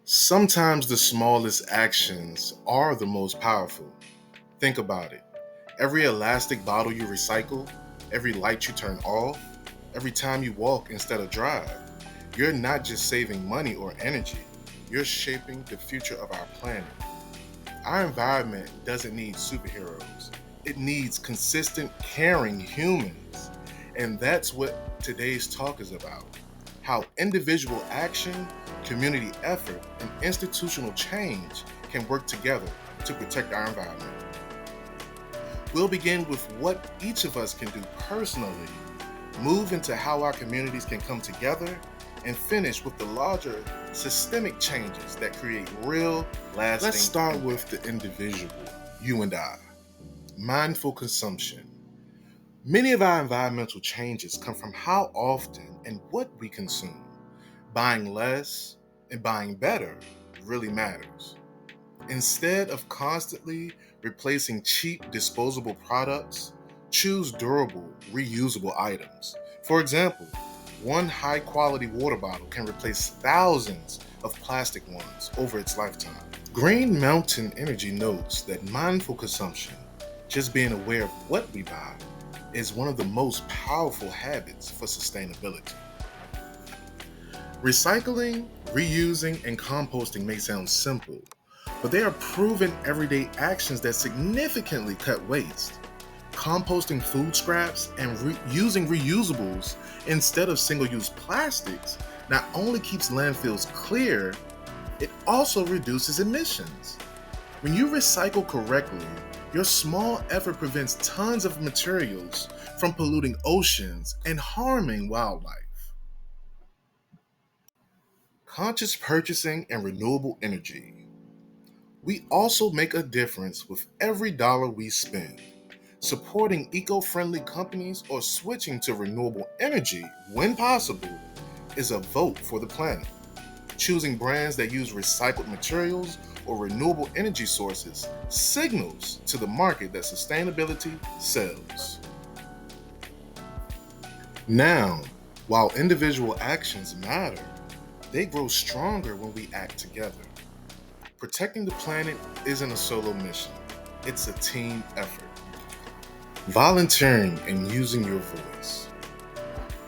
Sometimes the smallest actions are the most powerful. Think about it. Every elastic bottle you recycle, every light you turn off, every time you walk instead of drive, you're not just saving money or energy, you're shaping the future of our planet. Our environment doesn't need superheroes, it needs consistent, caring humans. And that's what today's talk is about: how individual action, community effort, and institutional change can work together to protect our environment. We'll begin with what each of us can do personally, move into how our communities can come together, and finish with the larger systemic changes that create real, lasting. Let's start with the individual, you and I. Mindful consumption. Many of our environmental changes come from how often and what we consume. Buying less and buying better really matters. Instead of constantly replacing cheap, disposable products, choose durable, reusable items. For example, one high quality water bottle can replace thousands of plastic ones over its lifetime. Green Mountain Energy notes that mindful consumption, just being aware of what we buy, is one of the most powerful habits for sustainability. Recycling, reusing, and composting may sound simple, but they are proven everyday actions that significantly cut waste. Composting food scraps and using reusables instead of single use plastics not only keeps landfills clear, it also reduces emissions. When you recycle correctly, your small effort prevents tons of materials from polluting oceans and harming wildlife. Conscious purchasing and renewable energy. We also make a difference with every dollar we spend. Supporting eco friendly companies or switching to renewable energy when possible is a vote for the planet. Choosing brands that use recycled materials or renewable energy sources signals to the market that sustainability sells. Now, while individual actions matter, they grow stronger when we act together. Protecting the planet isn't a solo mission, it's a team effort. Volunteering and using your voice.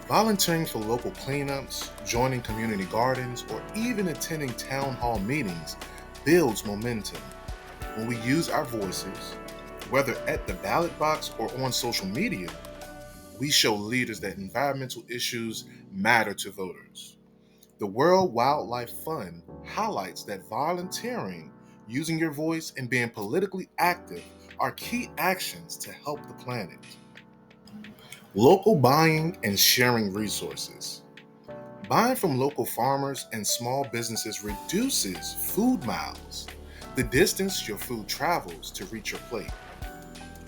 Volunteering for local cleanups, joining community gardens, or even attending town hall meetings builds momentum. When we use our voices, whether at the ballot box or on social media, we show leaders that environmental issues matter to voters. The World Wildlife Fund highlights that volunteering, using your voice, and being politically active are key actions to help the planet. Local buying and sharing resources. Buying from local farmers and small businesses reduces food miles, the distance your food travels to reach your plate.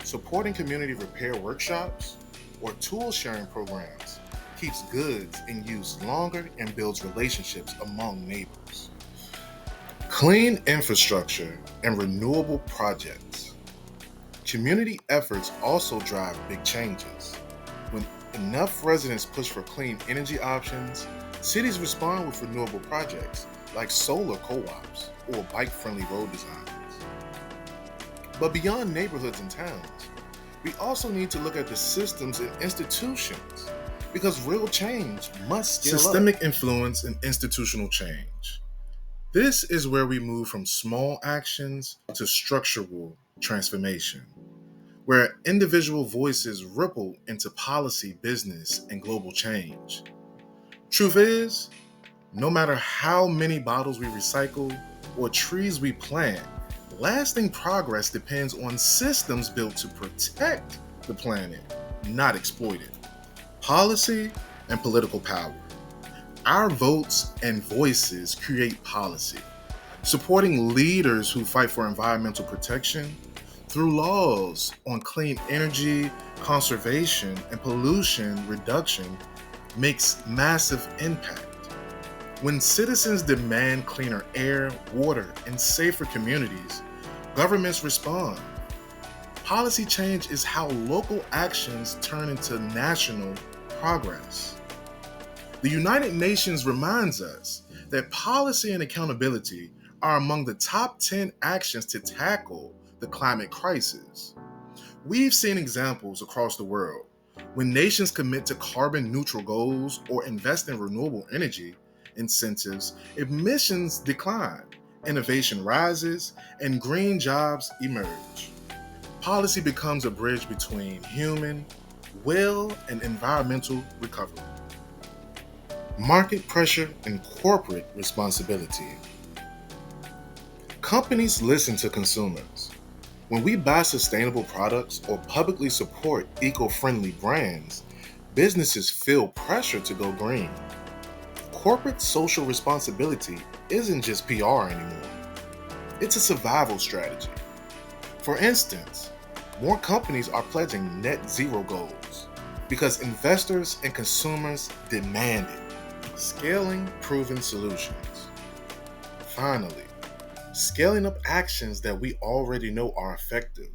Supporting community repair workshops or tool sharing programs keeps goods in use longer and builds relationships among neighbors. Clean infrastructure and renewable projects. Community efforts also drive big changes. When enough residents push for clean energy options, cities respond with renewable projects like solar co-ops or bike-friendly road designs. But beyond neighborhoods and towns, we also need to look at the systems and institutions because real change must scale up. Systemic influence and institutional change. This is where we move from small actions to structural transformation, where individual voices ripple into policy, business, and global change. Truth is, no matter how many bottles we recycle or trees we plant, lasting progress depends on systems built to protect the planet, not exploit it. Policy and political power. Our votes and voices create policy, supporting leaders who fight for environmental protection through laws on clean energy, conservation, and pollution reduction makes massive impact. When citizens demand cleaner air, water, and safer communities, governments respond. Policy change is how local actions turn into national progress. The United Nations reminds us that policy and accountability are among the top 10 actions to tackle the climate crisis. We've seen examples across the world. When nations commit to carbon neutral goals or invest in renewable energy incentives, emissions decline, innovation rises, and green jobs emerge. Policy becomes a bridge between human will and environmental recovery. Market pressure and corporate responsibility. Companies listen to consumers. When we buy sustainable products or publicly support eco-friendly brands, businesses feel pressure to go green. Corporate social responsibility isn't just PR anymore. It's a survival strategy. For instance, more companies are pledging net zero goals because investors and consumers demand it. Scaling proven solutions. Finally, scaling up actions that we already know are effective.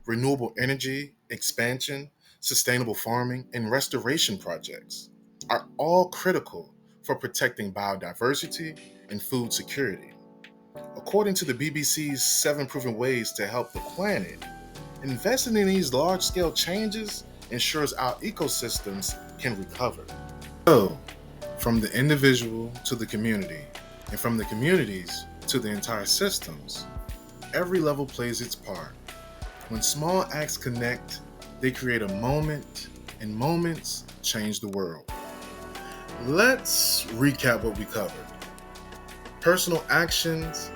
Renewable energy, expansion, sustainable farming, and restoration projects are all critical for protecting biodiversity and food security. According to the BBC's 7 Proven Ways to Help the Planet, investing in these large scale changes ensures our ecosystems can recover. So, from the individual to the community, and from the communities to the entire systems, every level plays its part. When small acts connect, they create a moment, and moments change the world. Let's recap what we covered. Personal actions: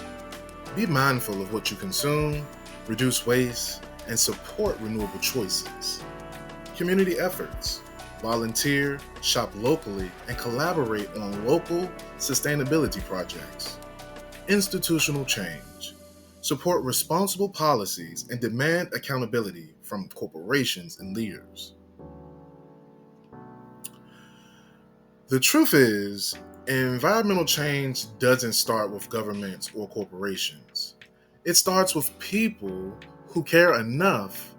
be mindful of what you consume, reduce waste, and support renewable choices. Community efforts: volunteer, shop locally, and collaborate on local sustainability projects. Institutional change: support responsible policies and demand accountability from corporations and leaders. The truth is, environmental change doesn't start with governments or corporations. It starts with people who care enough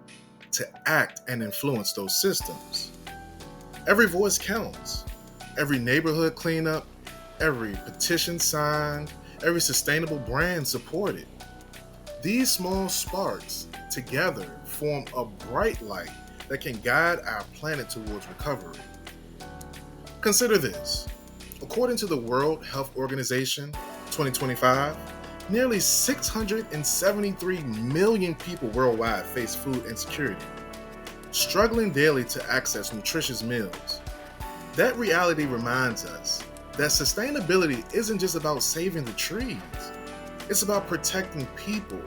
to act and influence those systems. Every voice counts. Every neighborhood cleanup, every petition signed, every sustainable brand supported. These small sparks together form a bright light that can guide our planet towards recovery. Consider this. According to the World Health Organization 2025, nearly 673 million people worldwide face food insecurity, struggling daily to access nutritious meals. That reality reminds us that sustainability isn't just about saving the trees. It's about protecting people,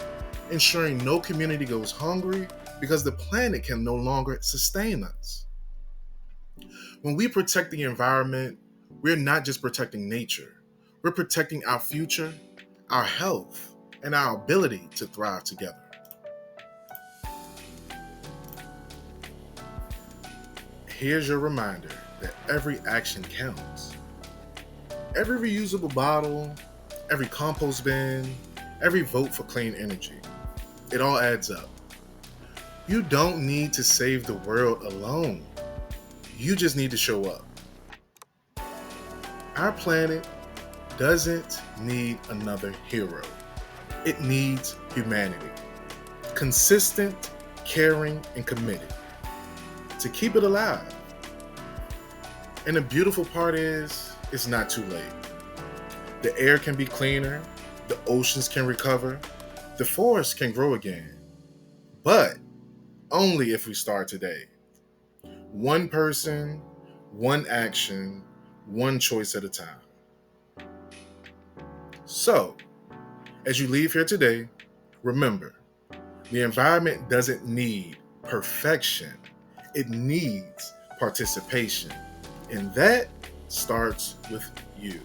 ensuring no community goes hungry because the planet can no longer sustain us. When we protect the environment, we're not just protecting nature, we're protecting our future, our health, and our ability to thrive together. Here's your reminder that every action counts. Every reusable bottle, every compost bin, every vote for clean energy. It all adds up. You don't need to save the world alone. You just need to show up. Our planet doesn't need another hero. It needs humanity. Consistent, caring, and committed to keep it alive. And the beautiful part is, it's not too late. The air can be cleaner, the oceans can recover, the forests can grow again. But only if we start today. One person, one action, one choice at a time. So, as you leave here today, remember, the environment doesn't need perfection. It needs participation. And that starts with you.